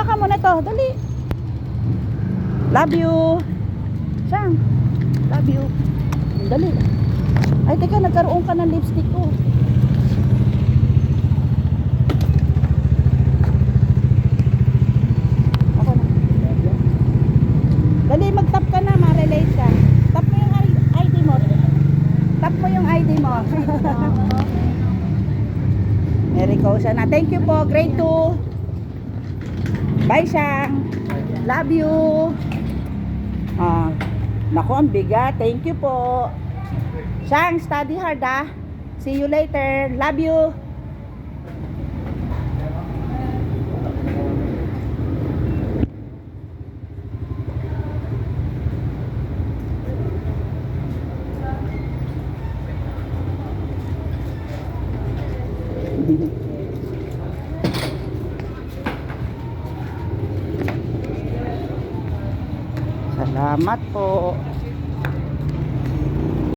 Hawakan mo na to. Dali. Love you. Sang. Love you. Dali. Ay, teka, nagkaroon ka ng lipstick ko. Ako na. Dali, mag-tap ka na, ma-relate ka. Tap mo yung ID mo. Tap mo yung ID mo. Merry Kosa na. Thank you po. Grade 2. Bye, Sang. Love you. Naku, ang bigat. Thank you po. Sang, study hard ah. See you later. Love you. Salamat po.